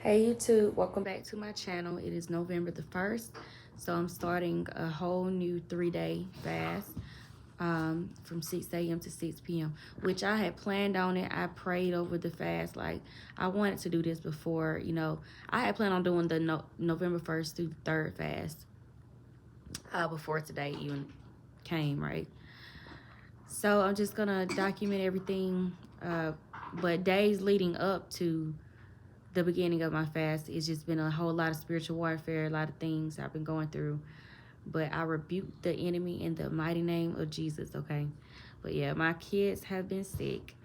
Hey YouTube, welcome back to my channel. It is November the 1st, so I'm starting a whole new 3-day fast from 6 a.m. to 6 p.m. which I had planned on it. I prayed over the fast. Like, I wanted to do this before, I had planned on doing the November 1st through the 3rd fast before today even came, right? So I'm just gonna document everything, but days leading up to the beginning of my fast, it's just been a whole lot of spiritual warfare, a lot of things I've been going through. But I rebuke the enemy in the mighty name of Jesus, okay? But yeah, my kids have been sick.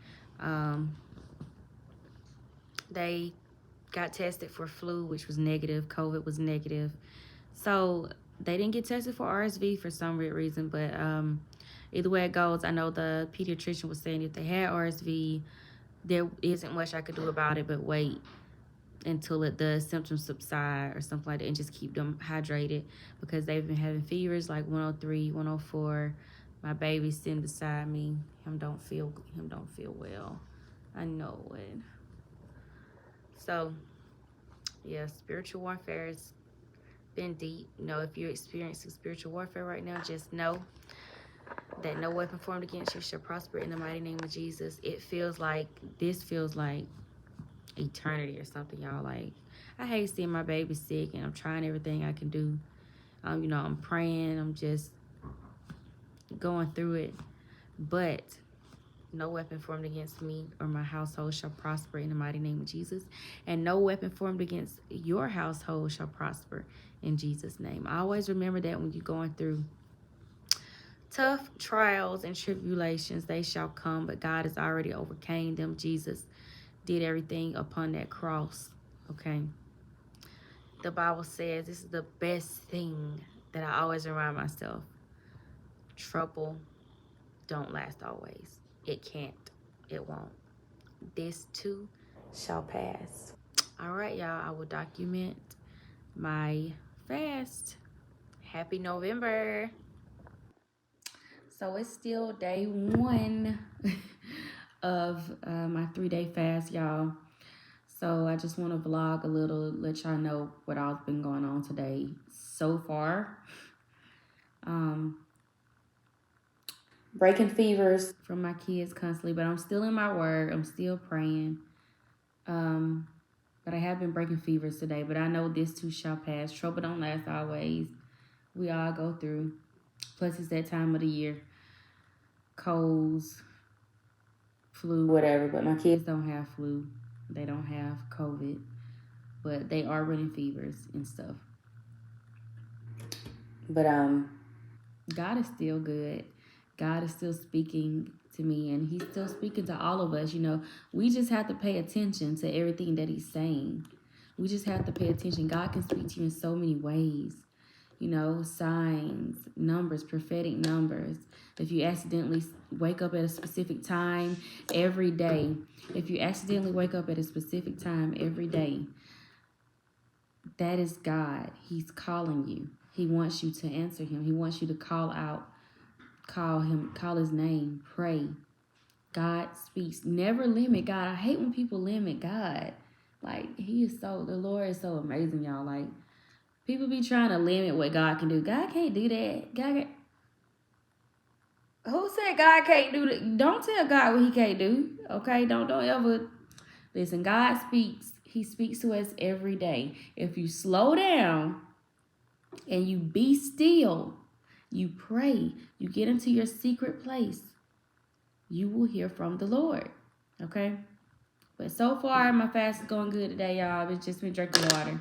They got tested for flu, which was negative. COVID was negative. So they didn't get tested for RSV for some weird reason. But either way it goes, I know the pediatrician was saying if they had RSV, there isn't much I could do about it but wait until the symptoms subside or something like that, and just keep them hydrated, because they've been having fevers like 103, 104. My baby's sitting beside me. Him don't feel well. I know it. So yeah, spiritual warfare has been deep. If you're experiencing spiritual warfare right now, just know that no weapon formed against you shall prosper in the mighty name of Jesus. This feels like eternity or something, y'all. Like, I hate seeing my baby sick, and I'm trying everything I can do. I'm praying, I'm just going through it, but no weapon formed against me or my household shall prosper in the mighty name of Jesus, and no weapon formed against your household shall prosper in Jesus' name. Always remember that when you're going through tough trials and tribulations, they shall come, but God has already overcame them. Jesus did everything upon that cross, okay? The Bible says, this is the best thing that I always remind myself: trouble don't last always. It can't. It won't. This too shall pass. All right, y'all. I will document my fast. Happy November. So it's still day 1 of my 3-day fast, y'all. So I just want to vlog a little, let y'all know what all's been going on today so far. Breaking fevers from my kids constantly, but I'm still in my word. I'm still praying. But I have been breaking fevers today, but I know this too shall pass. Trouble don't last always. We all go through. Plus, it's that time of the year. Colds, flu, whatever. But my kids don't have flu. They don't have COVID. But they are running fevers and stuff. But God is still good. God is still speaking to me, and he's still speaking to all of us. We just have to pay attention to everything that he's saying. We just have to pay attention. God can speak to you in so many ways. Signs, numbers, prophetic numbers. If you accidentally wake up at a specific time every day, that is God. He's calling you. He wants you to answer him. He wants you to call his name, pray. God speaks. Never limit God. I hate when people limit God. Like, the Lord is so amazing, y'all. Like, people be trying to limit what God can do. God can't do that. Who said God can't do that? Don't tell God what he can't do, okay? Don't ever. Listen, God speaks. He speaks to us every day. If you slow down and you be still, you pray, you get into your secret place, you will hear from the Lord, okay? But so far, my fast is going good today, y'all. I've just been drinking water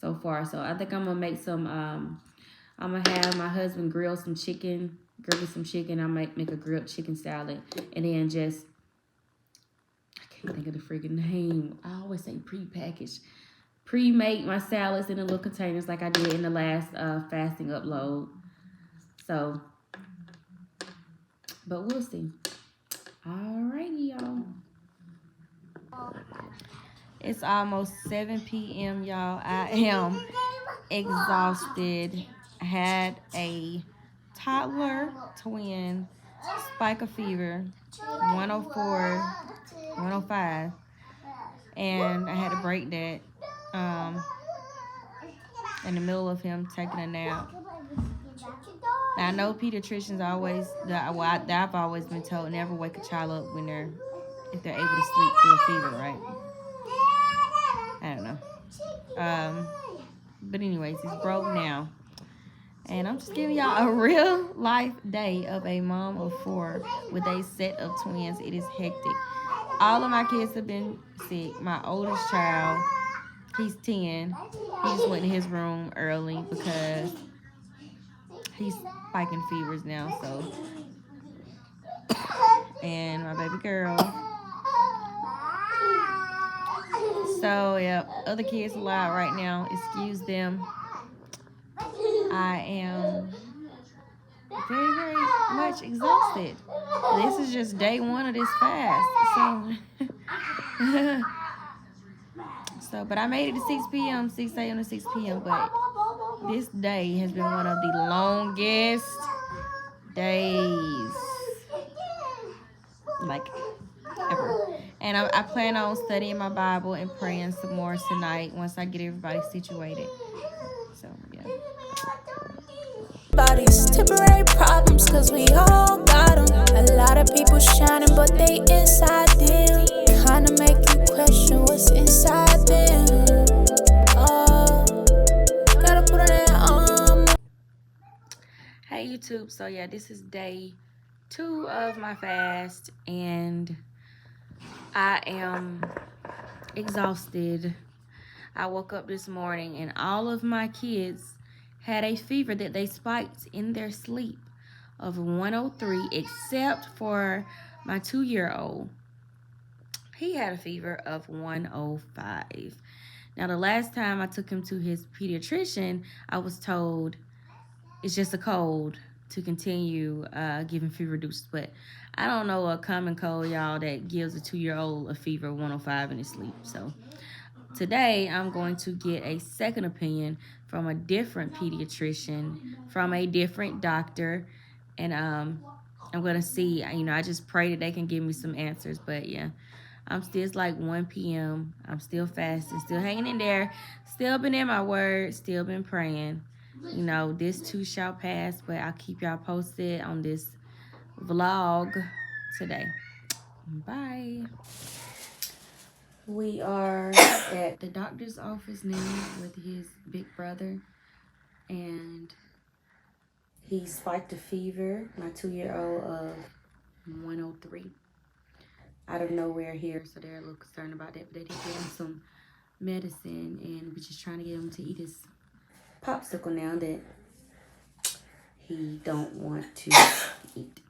so far. So I think I'm going to make some, I'm going to have my husband grill me some chicken. I might make a grilled chicken salad. And then just, I can't think of the freaking name. I always say pre-packaged. Pre-make my salads in the little containers like I did in the last fasting upload. So, but we'll see. Alrighty, y'all. It's almost 7 p.m., y'all. I am exhausted. I had a toddler twin spike of fever, 104, 105, and I had to break that. in the middle of him taking a nap. Now, I know pediatricians always, I've always been told never wake a child up if they're able to sleep through a fever, right? I don't know. But anyways, it's broke now. And I'm just giving y'all a real life day of a mom of 4 with a set of twins. It is hectic. All of my kids have been sick. My oldest child, he's 10. He just went in his room early because he's spiking fevers now. And my baby girl. So, yeah, other kids are loud right now. Excuse them. I am very, very much exhausted. This is just day 1 of this fast. So, but I made it to 6 p.m., 6 a.m. to 6 p.m. But this day has been one of the longest days, like, ever. And I plan on studying my Bible and praying some more tonight once I get everybody situated. So, yeah. Bodies, temporary problems, cause we all got them. A lot of people shining, but they inside them. Kinda make you question what's inside them. Gotta put on that Hey YouTube, so yeah, this is day 2 of my fast, and I am exhausted. I woke up this morning and all of my kids had a fever that they spiked in their sleep of 103, except for my 2-year-old. He had a fever of 105. Now, the last time I took him to his pediatrician, I was told it's just a cold to continue giving fever reducers. But I don't know a common cold, y'all, that gives a 2-year-old a fever of 105 in his sleep. So today, I'm going to get a second opinion from a different pediatrician, from a different doctor. And I'm going to see, I just pray that they can give me some answers. But yeah, it's like 1 p.m. I'm still fasting, still hanging in there, still been in my word, still been praying. This too shall pass, but I'll keep y'all posted on this vlog today. Bye. We are at the doctor's office now with his big brother, and he spiked a fever, my 2-year-old, of 103 out of nowhere here, so they're a little concerned about that. But they did give him some medicine, and we're just trying to get him to eat his popsicle now that he don't want to eat.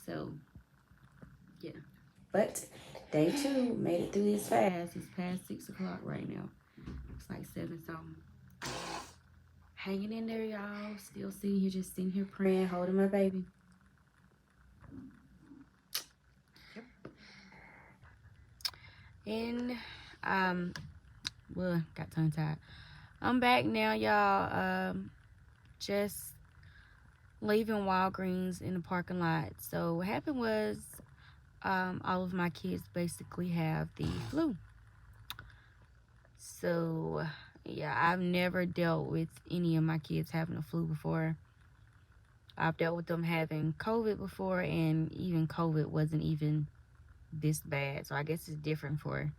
So yeah, but day 2 made it through this fast. It's past 6 o'clock right now. It's like 7 something. Hanging in there, y'all. Still sitting here praying, holding my baby. Yep. And got tongue tied. I'm back now, y'all. Just leaving Walgreens in the parking lot. So what happened was, all of my kids basically have the flu. So yeah, I've never dealt with any of my kids having the flu before. I've dealt with them having COVID before, and even COVID wasn't even this bad. So I guess it's different for,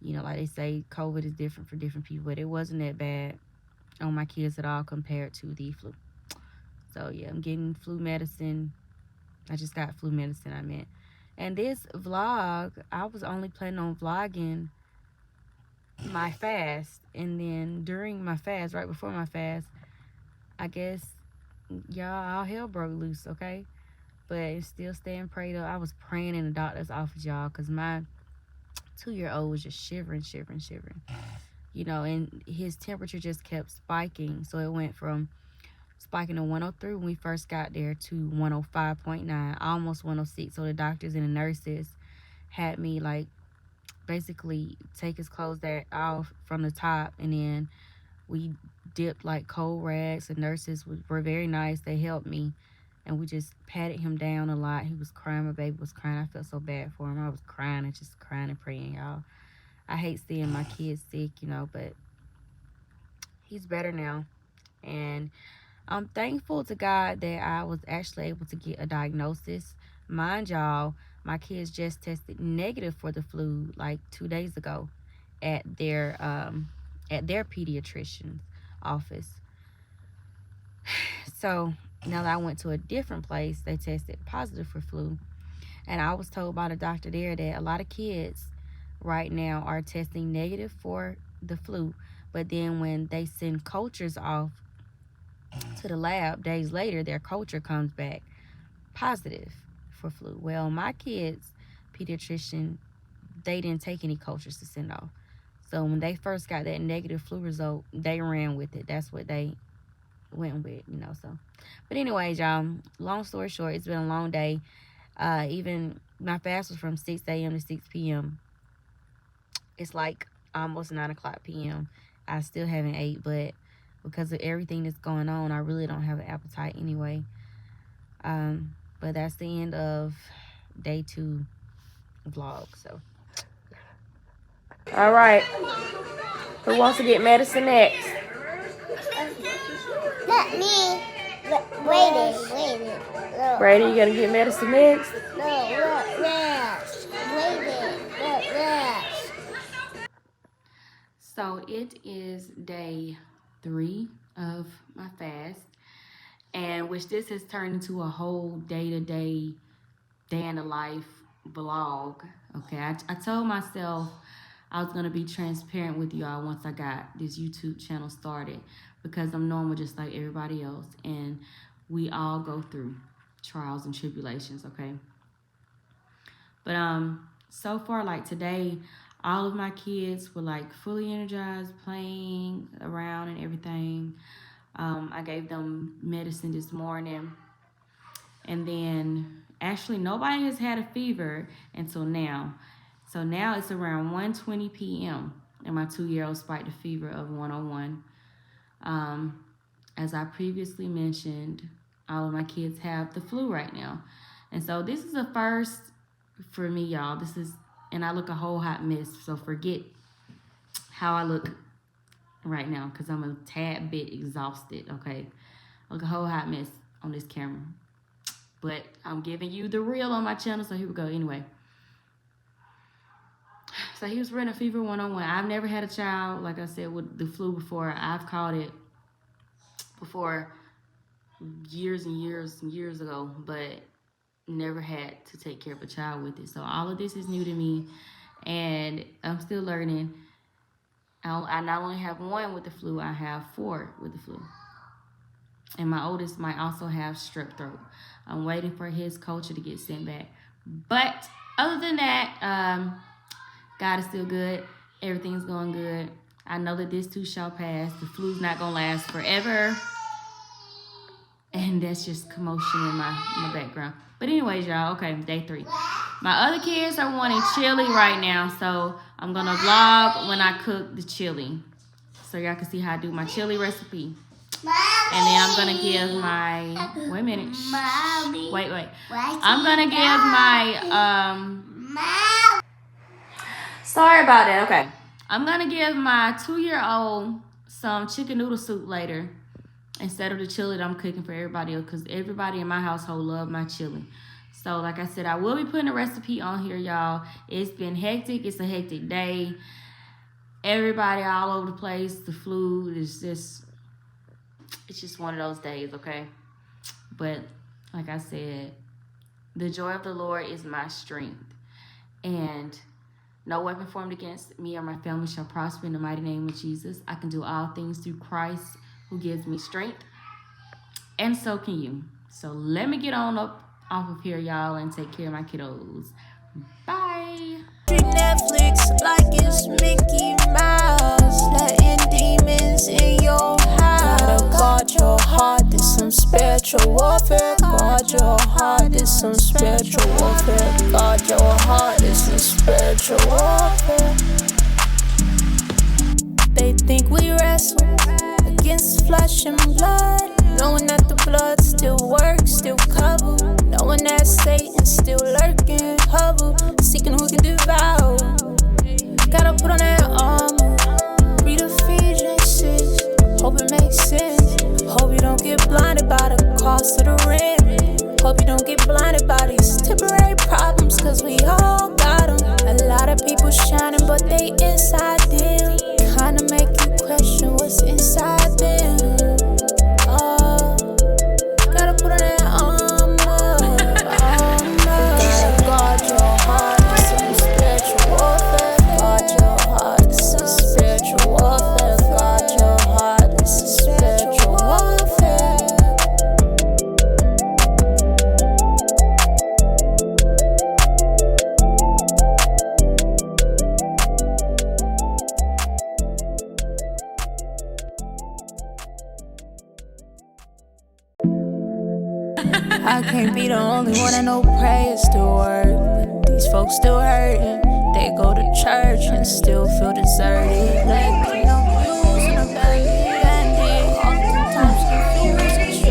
like they say, COVID is different for different people, but it wasn't that bad on my kids at all compared to the flu. So yeah, I'm getting flu medicine. I just got flu medicine, I meant. And this vlog, I was only planning on vlogging my fast. And then during my fast, right before my fast, I guess, y'all, all hell broke loose, okay? But still staying prayed up. I was praying in the doctor's office, y'all, because my 2-year-old was just shivering. And his temperature just kept spiking. So it went from spiking to 103 when we first got there to 105.9, almost 106. So the doctors and the nurses had me, like, basically take his clothes off from the top, and then we dipped, like, cold rags. The nurses were very nice. They helped me, and we just patted him down a lot. He was crying. My baby was crying. I felt so bad for him. I was crying and praying, y'all. I hate seeing my kids sick, you know, but he's better now. And I'm thankful to God that I was actually able to get a diagnosis. Mind y'all, my kids just tested negative for the flu like 2 days ago at their pediatrician's office. So now that I went to a different place, they tested positive for flu. And I was told by the doctor there that a lot of kids right now are testing negative for the flu. But then when they send cultures off to the lab days later, their culture comes back positive for flu. Well, my kids' pediatrician, they didn't take any cultures to send off. So when they first got that negative flu result, they ran with it. That's what they went with, you know. So, but anyways, y'all, long story short, it's been a long day. Even my fast was from 6 a.m. to 6 p.m. It's like almost 9 o'clock p.m. I still haven't ate, but because of everything that's going on, I really don't have an appetite anyway. But that's the end of day 2 vlog. So, all right, who wants to get medicine next? Not me. Waiting. Brady, you gonna get medicine next? No, rest. Waiting. Rest. So it is day 3 of my fast, and which this has turned into a whole day-to-day, day-in-the-life vlog. Okay, I told myself I was gonna be transparent with y'all once I got this YouTube channel started, because I'm normal just like everybody else, and we all go through trials and tribulations, okay? But so far, like today, all of my kids were like fully energized, playing around and everything. I gave them medicine this morning, and then actually nobody has had a fever until now. So now it's around 1:20 p.m. and my 2-year-old spiked a fever of 101. As I previously mentioned, all of my kids have the flu right now. And so this is a first for me, y'all. And I look a whole hot mess, so forget how I look right now, because I'm a tad bit exhausted, okay? I look a whole hot mess on this camera. But I'm giving you the real on my channel, so here we go. Anyway. So he was running fever 101. I've never had a child, like I said, with the flu before. I've caught it before years and years and years ago, but never had to take care of a child with it. So all of this is new to me, and I'm still learning. I not only have 1 with the flu, I have 4 with the flu. And my oldest might also have strep throat. I'm waiting for his culture to get sent back. But other than that, God is still good. Everything's going good. I know that this too shall pass. The flu's not going to last forever. And that's just commotion in my background. But anyways, y'all, okay, day 3. My other kids are wanting chili right now, so I'm going to vlog when I cook the chili, so y'all can see how I do my chili recipe. And then I'm going to give my, wait a minute. Wait. I'm going to give my, sorry about that, okay. I'm going to give my 2-year-old some chicken noodle soup later, instead of the chili that I'm cooking for everybody else, because everybody in my household love my chili. So like I said, I will be putting a recipe on here, y'all. It's been hectic. It's a hectic day. Everybody all over the place. The flu is just, it's just one of those days, okay? But like I said, the joy of the Lord is my strength. And no weapon formed against me or my family shall prosper in the mighty name of Jesus. I can do all things through Christ who gives me strength, and so can you. So let me get on up off of here, y'all, and take care of my kiddos. Bye. Netflix like it's Mickey Mouse, letting demons in your house. Gotta guard your heart, there's some spiritual warfare. Guard your heart, there's some spiritual warfare. Guard your heart, there's some spiritual warfare. They think we wrestle against flesh and blood, knowing that the blood still works, still cover, knowing that Satan's still lurking, hover, seeking who can devour. Gotta put on I can't be the only one that know prayers still work. But these folks still hurting. They go to church and still feel deserted. Like clean up views in a bandit. Oftentimes confused,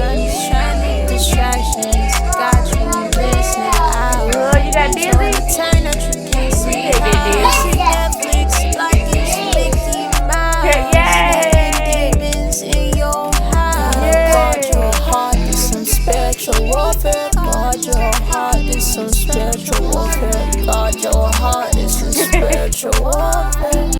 stranded. Distractions got you missing out. Oh, you got dizzy? Turn that you can't see. See Netflix like it's Mickey Mouse. Yay! Demons in your house. Guard your heart, there's some spiritual warfare. Guard your heart, there's some spiritual warfare. Guard your heart, there's some spiritual warfare.